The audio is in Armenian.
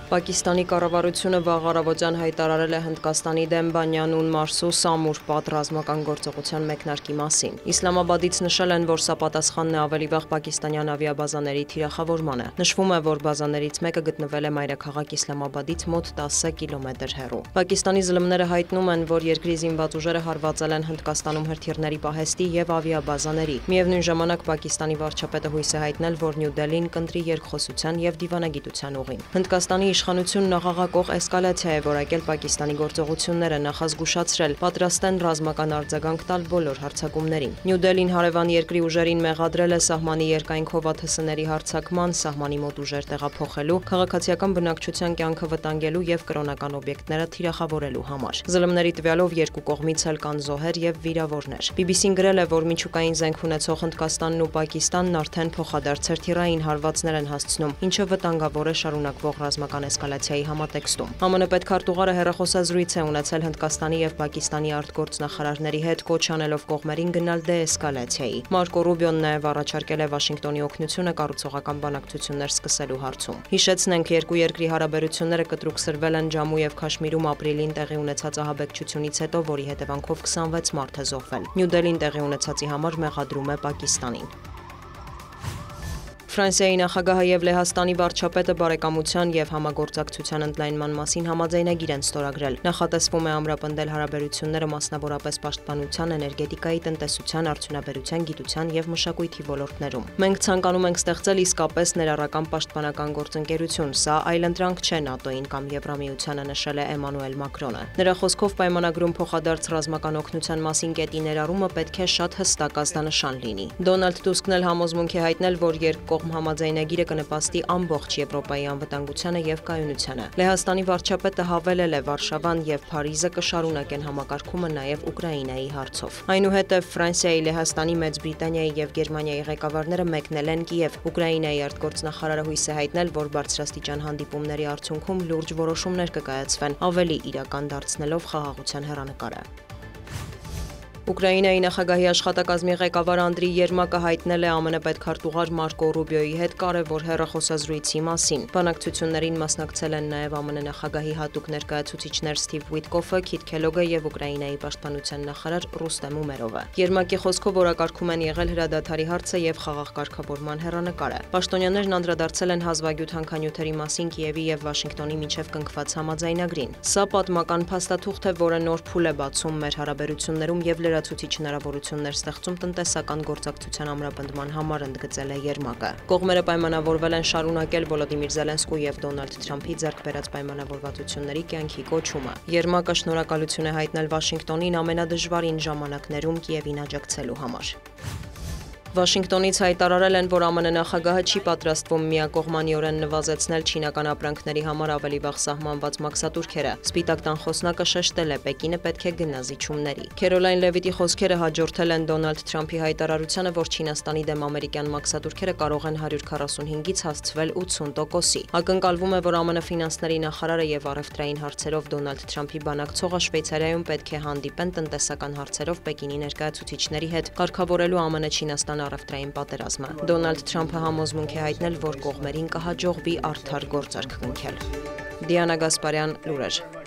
Պակիստանի կառավարությունը վաղ առավոտյան հայտարարել է Հնդկաստանի դեմ Բանյանուն Մարսու Սամուր Պատ ռազմական գործողության մեկնարկի մասին։ Իսլամաբադից նշել են, որ սա պատասխանն է ավելի վաղ պակիստանյան ավիաբազաների թիրախավորմանը։ Նշվում է, որ բազաներից մեկը գտնվել է մայրաքաղաք Իսլամաբադից մոտ 10 կիլոմետր հեռու։ Պակիստանի ԶԼՄ-ները հայտնում են, որ երկրի զինված ուժերը հարվածել են Հնդկաստանում հրթիռների պահեստի եւ ավիաբազաների։ Միևնույն ժամանակ Պակիստանի վարչապետը հույս է հայտնել, որ Նյու Դելհին կընտրի երկխոսության եւ դիվանագիտության ուղին։ Հնդկաստանի իշխանությունն աղաղակող էսկալացիա է որակել Պակիստանի գործողությունները, նախազգուշացրել պատրաստ են ռազմական արձագանք տալ բոլոր հարձակումներին։ Նյու Դելհին հարևան երկրի ուժերին մեղադրել է սահմանի երկայնքով ԱԹՍ-ների հարձակման, սահմանի մոտ ուժեր տեղափոխելու, քաղաքացիական բնակչության կյանքը վտանգելու եւ կրոնական օբյեկտները թիրախավորելու համար։ ԶԼՄ-ների տվյալով երկու կողմից էլ կան զոհեր եւ վիրավորներ։ BBC-ն գրել է, որ միջուկային զենք ունեցող Հնդկաստանն ու Պակիստանն արդեն փոխադարձ հրթիռային հարվածներ են հասցնում, ինչը վտանգավոր է շարունակվող ռազմական էսկալացիայի համատեքստում։ ԱՄՆ պետքարտուղարը հեռախոսազրույց է ունեցել Հնդկաստանի եւ Պակիստանի արտգործնախարարների հետ, կոչ անելով կողմերին գնալ դեէսկալացիայի։ Մարկո Ռուբիոն նաեւ առաջարկել է Վաշինգտոնի օգնությունը կառուցողական բանակցություններ սկսելու հարցում։ Հիշեցնենք, երկու երկրի հարաբերությունները կտրուկ սրվել են Ջամու եւ Քաշմիրում ապրիլին տեղի ունեցած ահաբեկչությունից հետո, որի հետևանքով 26 մարդ է զոհվել։ Նյու Դելհին տեղի ունեցածի համար մեղադրում է Պակիստանին։ Ֆրանսիայի նախագահը եւ Լեհաստանի վարչապետը բարեկամության եւ համագործակցության ընդլայնման մասին համաձայնագիր են ստորագրել։ Նախատեսվում է ամրապնդել հարաբերությունները մասնավորապես պաշտպանության, էներգետիկայի, տնտեսության, արդյունաբերության, գիտության եւ մշակույթի ոլորտներում։ Մենք ցանկանում ենք ստեղծել իսկապես ներառական պաշտպանական գործընկերություն, սա այլընտրանք չէ ՆԱՏՕ-ին կամ Եվրամիությանը, նշել է Էմանուել Մակրոնը։ Նրա խոսքով պայմանագրում փոխադարձ ռազմական օգնության մասին կետի ներառումը պետք է շատ հստակ ազդանշան լինի։ Դոնալդ Տուսկն էլ համոզմունք է հայտնել, որ երկկողմ համաձայնագիրը կնպաստի ամբողջ Եվրոպայի անվտանգությանը եւ կայունությանը։ Լեհաստանի վարչապետը հավելել է Վարշավան եւ Փարիզը կշարունակեն համակարգումը նաեւ Ուկրաինայի հարցով։ Այնուհետև Ֆրանսիայի, Լեհաստանի, Մեծ Բրիտանիայի եւ Գերմանիայի ղեկավարները մեկնել են Կիև։ Ուկրաինայի արտգործնախարարը հույս է հայտնել, որ բարձրաստիճան հանդիպումների արդյունքում լուրջ որոշումներ կկայացվեն, ավելի իրական դարձնելով խաղաղության հեռանկարը։ Ուկրաինայի նախագահի աշխատակազմի ղեկավար Անդրի Երմակը հայտնել է ԱՄՆ պետքարտուղար Մարկո Ռուբիոյի հետ կարևոր հեռախոսազրույցի մասին։ Բանակցություններին մասնակցել են նաև ԱՄՆ նախագահի հատուկ ներկայացուցիչներ Սթիվ Ուիտկոֆը, Քիթ Քելոգը եւ Ուկրաինայի պաշտպանության նախարար Ռուստեմ Ումերովը։ Երմակի խոսքով օրակարգում են եղել հրադադարի հարցը եւ խաղաղ կարգավորման հեռանկարը։ Պաշտոնյաներն անդրադարձել են հազվագյուտ հանքանյութերի մասին Կիևի եւ Վաշինգտոնի միջև կնքված համաձայնագրին։ Սա պատմական փաստաթուղթ է, որը նոր փուլ է բացում մեր հարաբերություններում եւ լրացուցիչ հնարավորություններ ստեղծում տնտեսական գործակցության ամրապնդման համար, ընդգծել է Երմակը։ Կողմերը պայմանավորվել են շարունակել Վոլոդիմիր Զելենսկու եւ Դոնալդ Թրամփի ձեռք բերած պայմանավորվածությունների կյանքի կոչումը։ Երմակը շնորհակալություն է հայտնել Վաշինգտոնին ամենադժվարին ժամանակներում Կիևին աջակցելու համար։ Վաշինգտոնից հայտարարել են, որ ԱՄՆ նախագահը չի պատրաստվում միակողմանիորեն նվազեցնել չինական ապրանքների համար ավելի վաղ սահմանված մաքսատուրքերը։ Սպիտակ տան խոսնակը շեշտել է, Պեկինը պետք է գնա զիջումների։ Քերոլայն Լևիտի խոսքերը հաջորդել են Դոնալդ Թրամփի հայտարարությանը, որ Չինաստանի դեմ ամերիկյան մաքսատուրքերը կարող են 145-ից հասցվել 80%-ի։ Ակնկալվում է, որ ԱՄՆ ֆինանսների նախարարը եւ առևտրային հարցերով Դոնալդ Թրամփի բանակցողը Շվեյցարիայում պետք է հանդիպեն տնտեսական հարցերով Պեկինի ներկայացուցիչների հետ, կարգավորելու ԱՄՆ-Չինաստան առևտրային պատերազմը։ Դոնալդ Թրամփը համոզմունք է հայտնել, որ կողմերին կհաջողվի արդար գործարք կնքել։ Դիանա Գասպարյան, լուրեր։